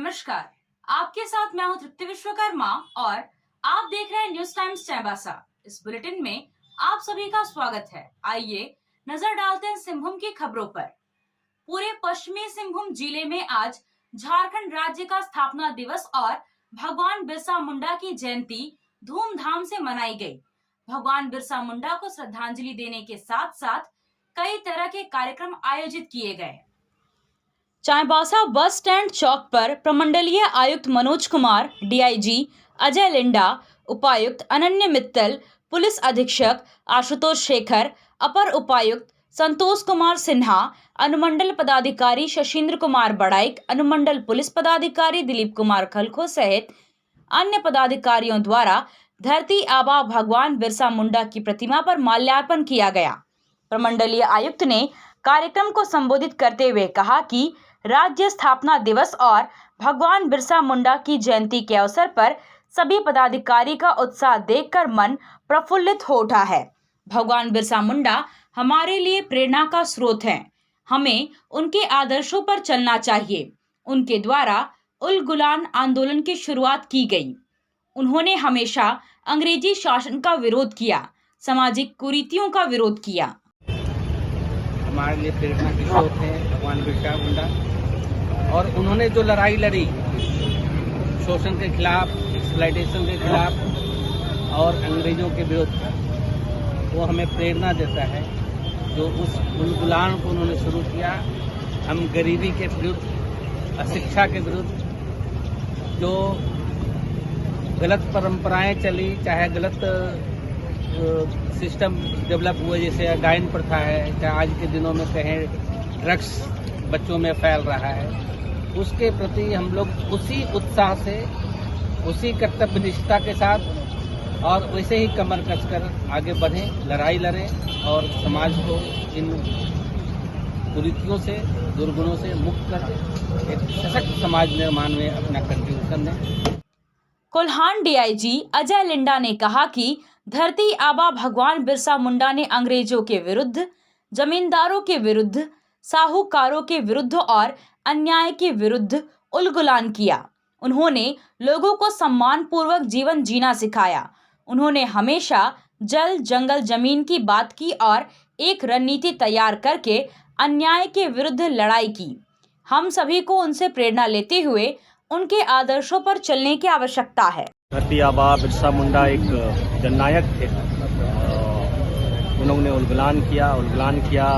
नमस्कार, आपके साथ मैं हूं तृप्ति विश्वकर्मा और आप देख रहे हैं न्यूज टाइम्स चाईबासा। इस बुलेटिन में आप सभी का स्वागत है। आइए नजर डालते हैं सिंहभूम की खबरों पर। पूरे पश्चिमी सिंहभूम जिले में आज झारखंड राज्य का स्थापना दिवस और भगवान बिरसा मुंडा की जयंती धूमधाम से मनाई गई। भगवान बिरसा मुंडा को श्रद्धांजलि देने के साथ साथ कई तरह के कार्यक्रम आयोजित किए गए। चाईबासा बस स्टैंड चौक पर प्रमंडलीय आयुक्त मनोज कुमार, डीआईजी अजय लिंडा, उपायुक्त अनन्य मित्तल, पुलिस अधीक्षक आशुतोष शेखर, अपर उपायुक्त संतोष कुमार सिन्हा, अनुमंडल पदाधिकारी शशीन्द्र कुमार बड़ाइक, अनुमंडल पुलिस पदाधिकारी दिलीप कुमार खलखो सहित अन्य पदाधिकारियों द्वारा धरती आबा भगवान बिरसा मुंडा की प्रतिमा पर माल्यार्पण किया गया। प्रमंडलीय आयुक्त ने कार्यक्रम को संबोधित करते हुए कहा कि राज्य स्थापना दिवस और भगवान बिरसा मुंडा की जयंती के अवसर पर सभी पदाधिकारी का उत्साह देखकर मन प्रफुल्लित हो उठा है। भगवान बिरसा मुंडा हमारे लिए प्रेरणा का स्रोत हैं। हमें उनके आदर्शों पर चलना चाहिए। उनके द्वारा उल गुलान आंदोलन की शुरुआत की गई। उन्होंने हमेशा अंग्रेजी शासन का विरोध किया, सामाजिक कुरीतियों का विरोध किया। हमारे लिए प्रेरणा के स्रोत हैं भगवान बिरसा मुंडा, और उन्होंने जो लड़ाई लड़ी शोषण के खिलाफ, एक्सप्लॉयटेशन के खिलाफ और अंग्रेजों के विरुद्ध, वो हमें प्रेरणा देता है। जो उस गुलाम को उन्होंने शुरू किया, हम गरीबी के विरुद्ध, अशिक्षा के विरुद्ध, जो गलत परंपराएं चली, चाहे गलत सिस्टम डेवलप हुए, जैसे गायन प्रथा है, चाहे आज के दिनों में कहें ड्रग्स बच्चों में फैल रहा है, उसके प्रति हम लोग उसी उत्साह से, उसी कर्तव्यनिष्ठता के साथ और वैसे ही कमर कसकर आगे बढ़ें, लड़ाई लड़ें और समाज को इन कुरीतियों से, दुर्गुणों से मुक्त कर एक सशक्त समाज निर्माण में अपना कंट्रीब्यूशन दें। कोल्हान डीआईजी अजय लिंडा ने कहा कि धरती आबा भगवान बिरसा मुंडा ने अंग्रेजों के विरुद्ध, जमींदारों के विरुद्ध, साहूकारों के विरुद्ध और अन्याय के विरुद्ध उलगुलान किया। उन्होंने लोगों को सम्मान पूर्वक जीवन जीना सिखाया। उन्होंने हमेशा जल, जंगल, जमीन की बात की और एक रणनीति तैयार करके अन्याय के विरुद्ध लड़ाई की। हम सभी को उनसे प्रेरणा लेते हुए उनके आदर्शों पर चलने की आवश्यकता है। धरती आबा बिरसा मुंडा एक जननायक थे। उन्होंने उलगुलान किया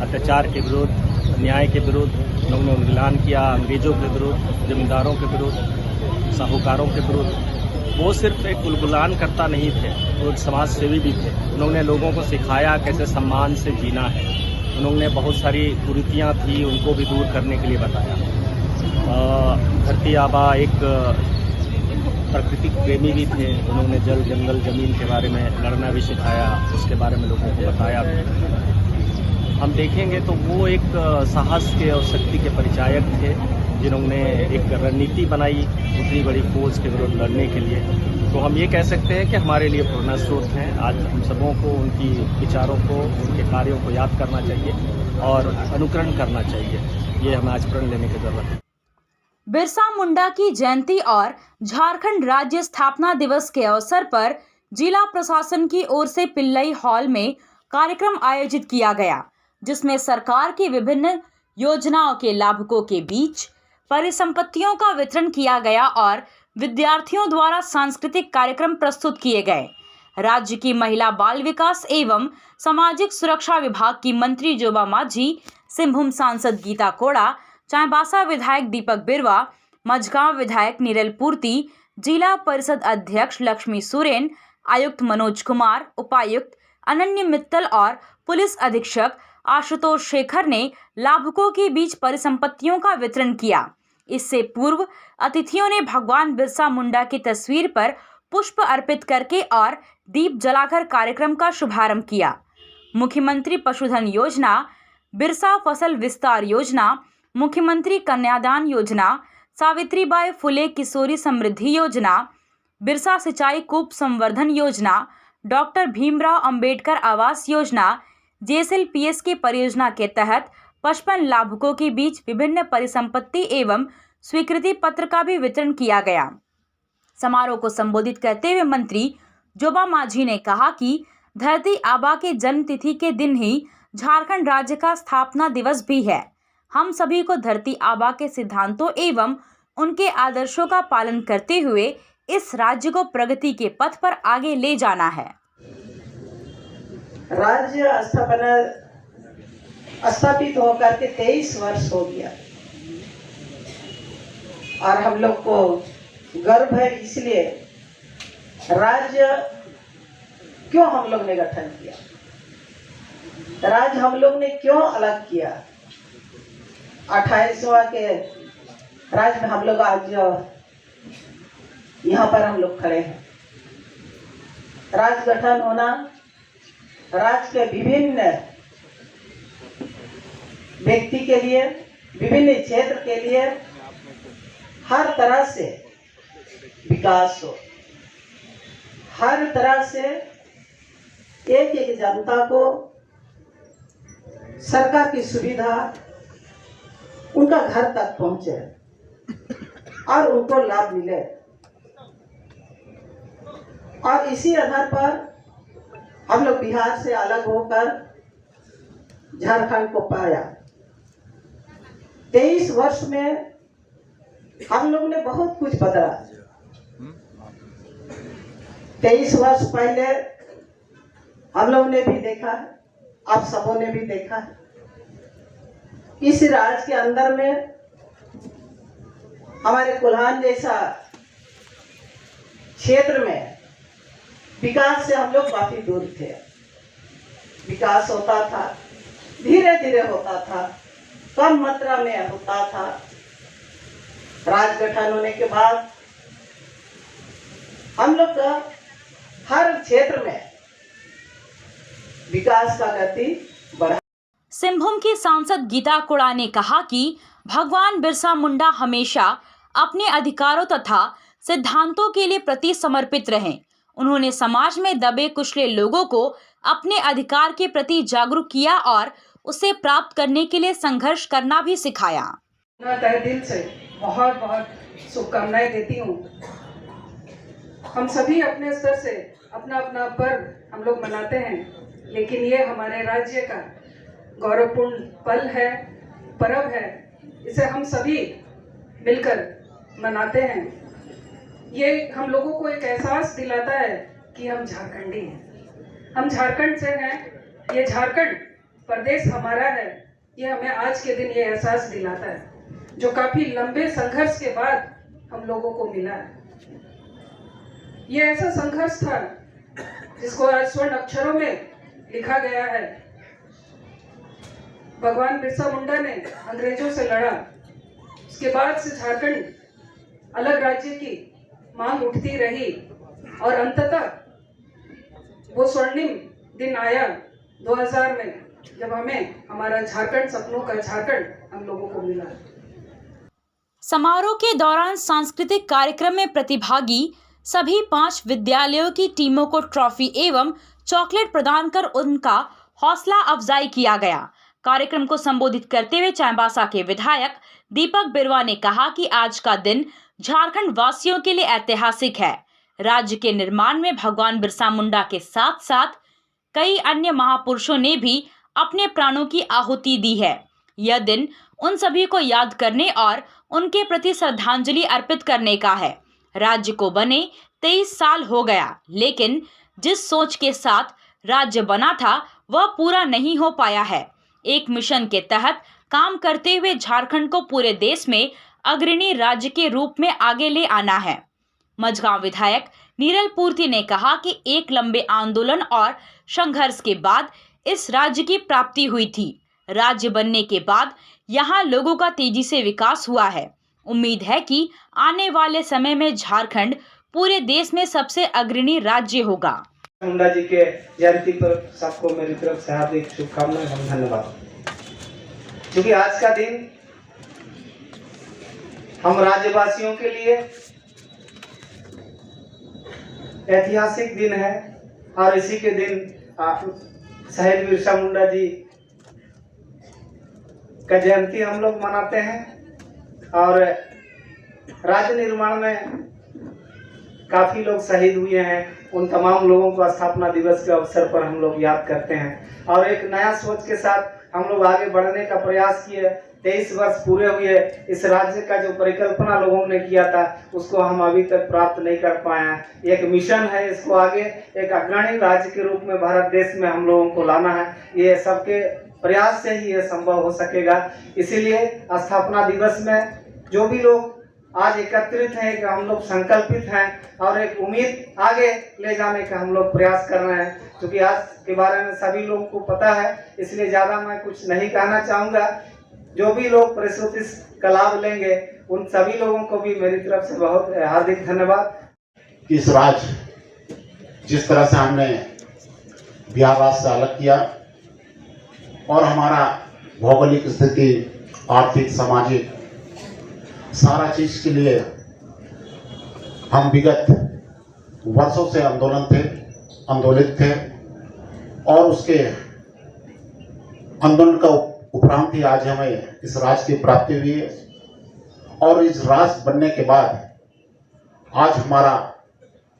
अत्याचार के विरुद्ध, न्याय के विरुद्ध। उन्होंने उलगुलान किया अंग्रेजों के विरुद्ध, जमींदारों के विरुद्ध, साहूकारों के विरुद्ध। वो सिर्फ एक उलगुलान करता नहीं थे, वो एक समाज सेवी भी थे। उन्होंने लोगों को सिखाया कैसे सम्मान से जीना है। उन्होंने बहुत सारी कुरीतियाँ थी, उनको भी दूर करने के लिए बताया। धरती आबा एक प्राकृतिक प्रेमी भी थे। उन्होंने जल, जंगल, जमीन के बारे में लड़ना भी सिखाया, उसके बारे में लोगों को बताया भी। हम देखेंगे तो वो एक साहस के और शक्ति के परिचायक थे, जिन्होंने एक रणनीति बनाई उतनी बड़ी फौज के विरुद्ध लड़ने के लिए। तो हम ये कह सकते हैं कि हमारे लिए प्रेरणा स्रोत हैं। आज हम सबों को उनकी विचारों को, उनके कार्यों को याद करना चाहिए और अनुकरण करना चाहिए। ये हमें आज प्रण लेने की जरूरत है। बिरसा मुंडा की जयंती और झारखंड राज्य स्थापना दिवस के अवसर पर जिला प्रशासन की ओर से पिल्लई हॉल में कार्यक्रम आयोजित किया गया, जिसमें सरकार की विभिन्न योजनाओं के लाभुकों के बीच परिसंपत्तियों का वितरण किया गया और विद्यार्थियों द्वारा सांस्कृतिक कार्यक्रम प्रस्तुत किए गए। राज्य की महिला बाल विकास एवं सामाजिक सुरक्षा विभाग की मंत्री जोबा माझी, सिंहभूम सांसद गीता कोड़ा, चाईबासा विधायक दीपक बिरवा, मझगांव विधायक नीरल पूर्ति, जिला परिषद अध्यक्ष लक्ष्मी सोरेन, आयुक्त मनोज कुमार, उपायुक्त अनन्य मित्तल और पुलिस अधीक्षक आशुतोष शेखर ने लाभुकों के बीच परिसंपत्तियों का वितरण किया। इससे पूर्व अतिथियों ने भगवान बिरसा मुंडा की तस्वीर पर पुष्प अर्पित करके और दीप जलाकर कार्यक्रम का शुभारंभ किया। मुख्यमंत्री पशुधन योजना, बिरसा फसल विस्तार योजना, मुख्यमंत्री कन्यादान योजना, सावित्रीबाई फुले किशोरी समृद्धि योजना, बिरसा सिंचाई कूप संवर्धन योजना, डॉक्टर भीमराव अंबेडकर आवास योजना, JSLPS की परियोजना के तहत 55 लाभुकों के बीच विभिन्न परिसंपत्ति एवं स्वीकृति पत्र का भी वितरण किया गया। समारोह को संबोधित करते हुए मंत्री जोबा मांझी ने कहा कि धरती आबा के जन्म तिथि के दिन ही झारखंड राज्य का स्थापना दिवस भी है। हम सभी को धरती आबा के सिद्धांतों एवं उनके आदर्शों का पालन करते हुए इस राज्य को प्रगति के पथ पर आगे ले जाना है। राज्य स्थापित होकर के 23 वर्ष हो गया और हम लोग को गर्व है। इसलिए राज्य क्यों हम लोग ने गठन किया, राज्य हम लोग ने क्यों अलग किया, 28वां के राज्य में हम लोग आज यहाँ पर हम लोग खड़े हैं। राज्य गठन होना राज्य के विभिन्न व्यक्ति के लिए, विभिन्न क्षेत्र के लिए हर तरह से विकास हो, हर तरह से एक एक जनता को सरकार की सुविधा उनका घर तक पहुंचे और उनको लाभ मिले। और इसी आधार पर हम लोग बिहार से अलग होकर झारखंड को पाया। 23 वर्ष में हम लोग ने बहुत कुछ बदला। 23 वर्ष पहले हम लोग ने भी देखा, आप सबों ने भी देखा, इस राज्य के अंदर में हमारे कोल्हान जैसा क्षेत्र में विकास से हम लोग काफी दूर थे। विकास होता था, धीरे धीरे होता था, कम मात्रा में होता था। राज्य गठन होने के बाद हम लोग का हर क्षेत्र में विकास का गति बढ़ा। सिंहभूम की सांसद गीता कोड़ा ने कहा कि भगवान बिरसा मुंडा हमेशा अपने अधिकारों तथा सिद्धांतों के लिए प्रति समर्पित रहे। उन्होंने समाज में दबे कुचले लोगों को अपने अधिकार के प्रति जागरूक किया और उसे प्राप्त करने के लिए संघर्ष करना भी सिखाया। तहे दिल से बहुत बहुत शुभकामनाएं देती हूँ। हम सभी अपने स्तर से अपना अपना पर्व हम लोग मनाते हैं, लेकिन ये हमारे राज्य का गौरवपूर्ण पल है, पर्व है। इसे हम सभी मिलकर मनाते हैं। ये हम लोगों को एक एहसास दिलाता है कि हम झारखंडी हैं, हम झारखंड से हैं। ये झारखंड प्रदेश हमारा है। ये हमें आज के दिन ये एहसास दिलाता है, जो काफी लंबे संघर्ष के बाद हम लोगों को मिला है। ये ऐसा संघर्ष था जिसको आज स्वर्ण अक्षरों में लिखा गया है। भगवान बिरसा मुंडा ने अंग्रेजों से लड़ा, उसके बाद से झारखंड अलग राज्य की मांग उठती रही और अंततः वो स्वर्णिम दिन आया 2000 में, जब हमें हमारा झारखंड, सपनों का झारखंड हम लोगों को मिला। समारोह के दौरान सांस्कृतिक कार्यक्रम में प्रतिभागी सभी 5 विद्यालयों की टीमों को ट्रॉफी एवं चॉकलेट प्रदान कर उनका हौसला अफजाई किया गया। कार्यक्रम को संबोधित करते हुए चाईबासा के विधायक दीपक बिरुवा ने कहा कि आज का दिन झारखंड वासियों के लिए ऐतिहासिक है। राज्य के निर्माण में भगवान बिरसा मुंडा के साथ साथ कई अन्य महापुरुषों ने भी अपने प्राणों की आहुति दी है। यह दिन उन सभी को याद करने और उनके प्रति श्रद्धांजलि अर्पित करने का है। राज्य को बने 23 साल हो गया, लेकिन जिस सोच के साथ राज्य बना था वह पूरा नहीं हो पाया है। एक मिशन के तहत काम करते हुए झारखंड को पूरे देश में अग्रणी राज्य के रूप में आगे ले आना है। मझगांव विधायक नीरल पूर्ति ने कहा कि एक लंबे आंदोलन और संघर्ष के बाद इस राज्य की प्राप्ति हुई थी। राज्य बनने के बाद यहाँ लोगों का तेजी से विकास हुआ है। उम्मीद है कि आने वाले समय में झारखंड पूरे देश में सबसे अग्रणी राज्य होगा। मुंडा जी के जयंती पर सबको मेरी तरफ से हार्दिक शुभकामनाएं और धन्यवाद। क्योंकि आज का दिन हम राज्यवासियों के लिए ऐतिहासिक दिन है और इसी के दिन शहीद बिरसा मुंडा जी का जयंती हम लोग मनाते हैं। और राज्य निर्माण में काफ़ी लोग शहीद हुए हैं। उन तमाम लोगों को स्थापना दिवस के अवसर पर हम लोग याद करते हैं और एक नया सोच के साथ हम लोग आगे बढ़ने का प्रयास किए। 23 वर्ष पूरे हुए। इस राज्य का जो परिकल्पना लोगों ने किया था उसको हम अभी तक प्राप्त नहीं कर पाए हैं। एक मिशन है, इसको आगे एक अग्रणी राज्य के रूप में भारत देश में हम लोगों को लाना है। ये सबके प्रयास से ही ये संभव हो सकेगा। इसीलिए स्थापना दिवस में जो भी लोग आज एकत्रित हैं कि हम लोग संकल्पित हैं और एक उम्मीद आगे ले जाने का हम लोग प्रयास कर रहे हैं। क्योंकि आज के बारे में सभी लोगों को पता है, इसलिए ज़्यादा मैं कुछ नहीं कहना चाहूँगा। जो भी लोग प्रस्तुति का लाभ लेंगे उन सभी लोगों को भी मेरी तरफ से बहुत हार्दिक धन्यवाद। इस राज्य जिस तरह से हमने बिहार राज्य से अलग किया और हमारा भौगोलिक स्थिति, आर्थिक, सामाजिक सारा चीज के लिए हम विगत वर्षों से आंदोलित थे और उसके आंदोलन का उपरांत ही आज हमें इस राज्य की प्राप्ति हुई है। और इस राज्य बनने के बाद आज हमारा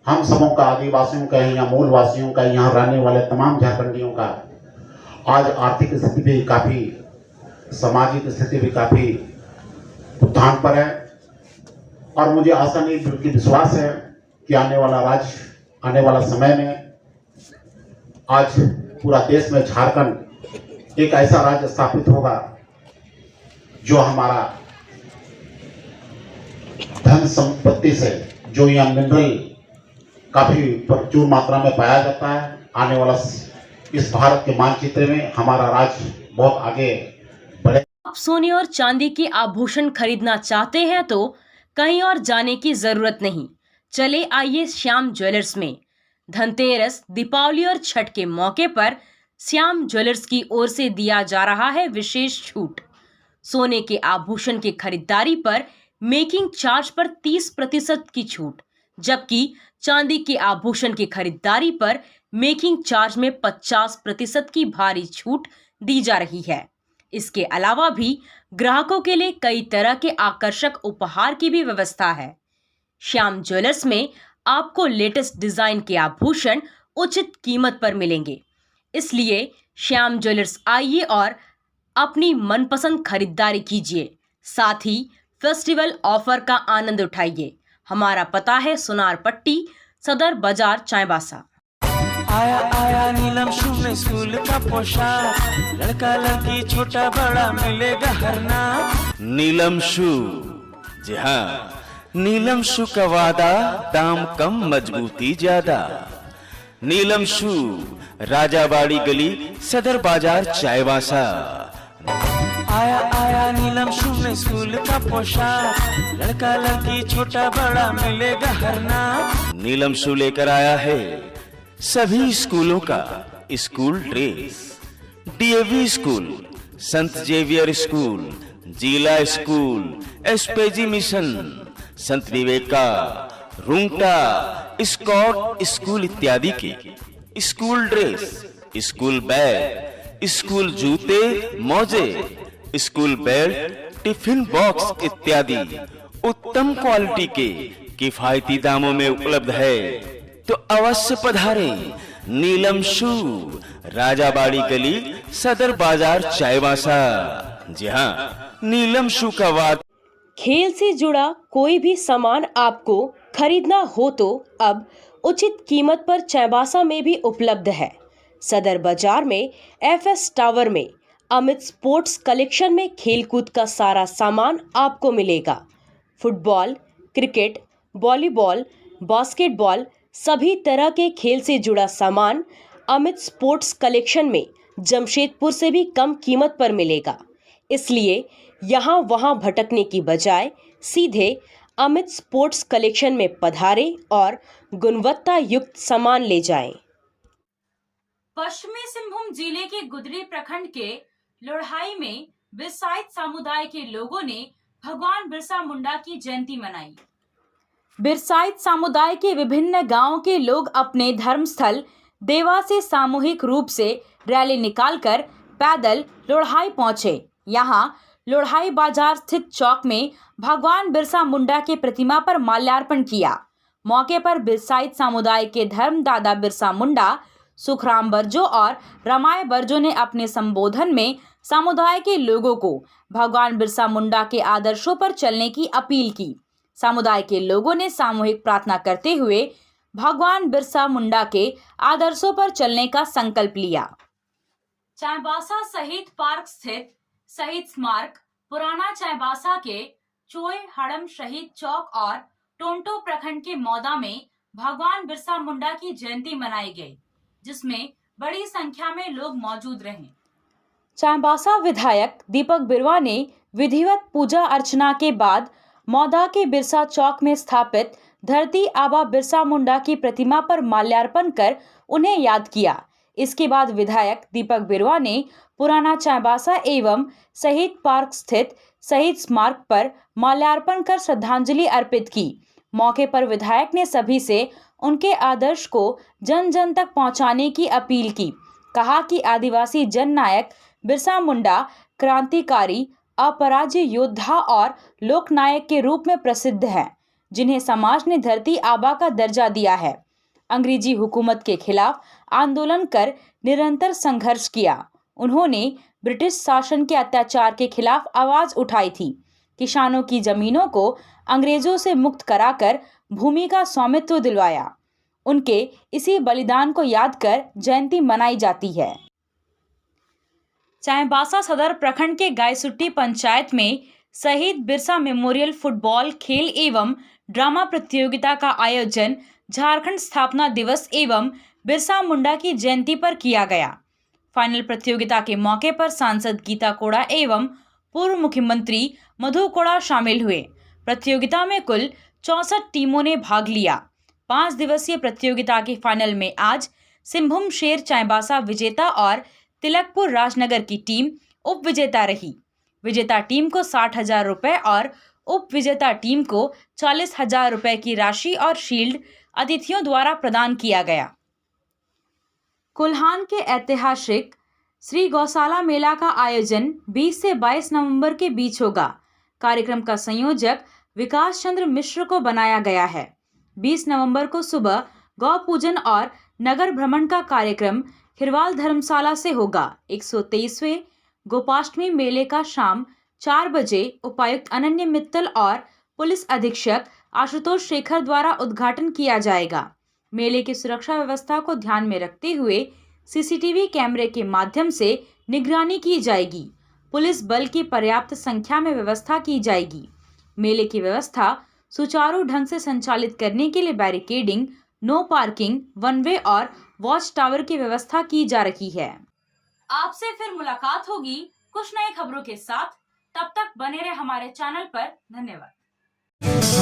हम सबों का, आदिवासियों का या मूलवासियों का, यहाँ रहने वाले तमाम झारखंडियों का आज आर्थिक स्थिति भी काफ़ी, सामाजिक स्थिति भी काफ़ी उत्थान पर है। और मुझे आशा नहीं बल्कि विश्वास है कि आने वाला समय में आज पूरा देश में झारखंड एक ऐसा राज्य स्थापित होगा जो हमारा धन संपत्ति से, जो यहाँ मिनरल काफी प्रचुर मात्रा में पाया जाता है, आने वाला इस भारत के मानचित्र में हमारा राज्य बहुत आगे बढ़े। आप सोने और चांदी के आभूषण खरीदना चाहते हैं तो कहीं और जाने की जरूरत नहीं। चले आइए श्याम ज्वेलर्स में। धनतेरस, दीपावली और छठ के मौके पर श्याम ज्वेलर्स की ओर से दिया जा रहा है विशेष छूट। सोने के आभूषण की खरीदारी पर मेकिंग चार्ज पर 30% की छूट, जबकि चांदी के आभूषण की खरीदारी पर मेकिंग चार्ज में 50% की भारी छूट दी जा रही है। इसके अलावा भी ग्राहकों के लिए कई तरह के आकर्षक उपहार की भी व्यवस्था है। श्याम ज्वेलर्स में आपको लेटेस्ट डिजाइन के आभूषण उचित कीमत पर मिलेंगे। इसलिए श्याम ज्वेलर्स आइए और अपनी मनपसंद खरीदारी कीजिए, साथ ही फेस्टिवल ऑफर का आनंद उठाइए। हमारा पता है सुनार पट्टी, सदर बाजार, चाईबासा। आया नीलम शू में स्कूल का पोशाक, लड़का लड़की छोटा बड़ा मिलेगा हर नाम। नीलम शू, जी हाँ, नीलम शू का वादा, दाम कम मजबूती ज्यादा। नीलम शू, राजाबाड़ी गली, सदर बाजार, चाईबासा। आया नीलम शू में स्कूल का पोशाक, लड़का लड़की छोटा बड़ा मिलेगा हर नाम। नीलम शू लेकर आया है सभी स्कूलों का स्कूल ड्रेस। डीएवी स्कूल, संत जेवियर स्कूल, जिला स्कूल, एसपीजी मिशन, संत विवेका, रुंगटा, स्कॉट स्कूल इत्यादि के school dress, school bag, school जूते, मोजे, स्कूल बेल्ट, टिफिन बॉक्स इत्यादि उत्तम क्वालिटी के किफायती दामों में उपलब्ध है। तो अवश्य पधारें। नीलम शू, राजाबाड़ी गली, सदर बाजार, चाईबासा। जी हाँ, नीलम शू का वाद। खेल से जुड़ा कोई भी सामान आपको खरीदना हो तो अब उचित कीमत पर चाईबासा में भी उपलब्ध है। सदर बाजार में एफएस टावर में अमित स्पोर्ट्स कलेक्शन में खेलकूद का सारा सामान आपको मिलेगा। फुटबॉल, क्रिकेट, वॉलीबॉल, बास्केटबॉल, सभी तरह के खेल से जुड़ा सामान अमित स्पोर्ट्स कलेक्शन में जमशेदपुर से भी कम कीमत पर मिलेगा। इसलिए यहाँ वहाँ भटकने की बजाय सीधे अमित स्पोर्ट्स कलेक्शन में पधारें और गुणवत्ता युक्त सामान ले जाएं। पश्चिमी सिंहभूम जिले के गुदरी प्रखंड के लोढ़ाई में बिरसाइत समुदाय के लोगों ने भगवान बिरसा मुंडा की जयंती मनाई। बिरसाइत समुदाय के विभिन्न गांवों के लोग अपने धर्मस्थल देवा से सामूहिक रूप से रैली निकालकर पैदल लोढ़ाई पहुंचे। यहां लोढ़ाई बाजार स्थित चौक में भगवान बिरसा मुंडा की प्रतिमा पर माल्यार्पण किया। मौके पर बिरसाइत समुदाय के धर्मदाता बिरसा मुंडा, सुखराम बरजो और रमाय बरजो ने अपने संबोधन में समुदाय के लोगों को भगवान बिरसा मुंडा के आदर्शों पर चलने की अपील की। समुदाय के लोगों ने सामूहिक प्रार्थना करते हुए भगवान बिरसा मुंडा के आदर्शों पर चलने का संकल्प लिया। चाईबासा शहीद पार्क स्थित शहीद स्मारक, पुराना चाईबासा के चोय हड़म शहीद चौक और टोंटो प्रखंड के मौदा में भगवान बिरसा मुंडा की जयंती मनाई गई, जिसमें बड़ी संख्या में लोग मौजूद रहे। चाईबासा विधायक दीपक बिरवा ने विधिवत पूजा अर्चना के बाद मौदा के बिरसा चौक में स्थापित धरती आबा बिरसा मुंडा की प्रतिमा पर माल्यार्पण कर उन्हें याद किया। इसके बाद विधायक दीपक बिरवा ने पुराना चाईबासा एवं शहीद पार्क स्थित शहीद स्मारक पर माल्यार्पण कर श्रद्धांजलि अर्पित की। मौके पर विधायक ने सभी से उनके आदर्श को जन जन तक पहुंचाने की अपील की। कहा कि आदिवासी जननायक बिरसा मुंडा क्रांतिकारी, अपराज्य योद्धा और लोकनायक के रूप में प्रसिद्ध हैं, जिन्हें समाज ने धरती आबा का दर्जा दिया है। अंग्रेजी हुकूमत के खिलाफ आंदोलन कर निरंतर संघर्ष किया। उन्होंने ब्रिटिश शासन के अत्याचार के खिलाफ आवाज उठाई थी। किसानों की जमीनों को अंग्रेजों से मुक्त कराकर भूमि का स्वामित्व दिलवाया। उनके इसी बलिदान को याद कर जयंती मनाई जाती है। चाईबासा सदर प्रखंड के गायसुट्टी पंचायत में शहीद बिरसा मेमोरियल फुटबॉल खेल एवं ड्रामा प्रतियोगिता का आयोजन झारखंड स्थापना दिवस एवं बिरसा मुंडा की जयंती पर किया गया। फाइनल प्रतियोगिता के मौके पर सांसद गीता कोड़ा एवं पूर्व मुख्यमंत्री मधु कोड़ा शामिल हुए। प्रतियोगिता में कुल 64 टीमों ने भाग लिया। 5 दिवसीय प्रतियोगिता के फाइनल में आज सिंहभूम शेर चाईबासा विजेता और तिलकपुर राजनगर की टीम उप विजेता रही। विजेता टीम को 60,000 रुपए और उप विजेता टीम को 40,000 रुपए की राशि और शील्ड अतिथियों द्वारा प्रदान किया गया। कुल्हान के ऐतिहासिक श्री गौशाला मेला का आयोजन 20 से 22 नवंबर के बीच होगा। कार्यक्रम का संयोजक विकास चंद्र मिश्र को बनाया गया है। 20 नवंबर को सुबह गौ पूजन और नगर भ्रमण का कार्यक्रम खिरवाल धर्मशाला से होगा। 123वें गोपाष्टमी मेले का शाम 4 बजे उपायुक्त अनन्य मित्तल और पुलिस अधीक्षक आशुतोष शेखर द्वारा उद्घाटन किया जाएगा। मेले की सुरक्षा व्यवस्था को ध्यान में रखते हुए सीसीटीवी कैमरे के माध्यम से निगरानी की जाएगी। पुलिस बल की पर्याप्त संख्या में व्यवस्था की जाएगी। मेले की व्यवस्था सुचारू ढंग से संचालित करने के लिए barricading, no parking, one way और वॉच टावर की व्यवस्था की जा रही है। आपसे फिर मुलाकात होगी कुछ नई खबरों के साथ। तब तक बने रहे हमारे चैनल पर। धन्यवाद।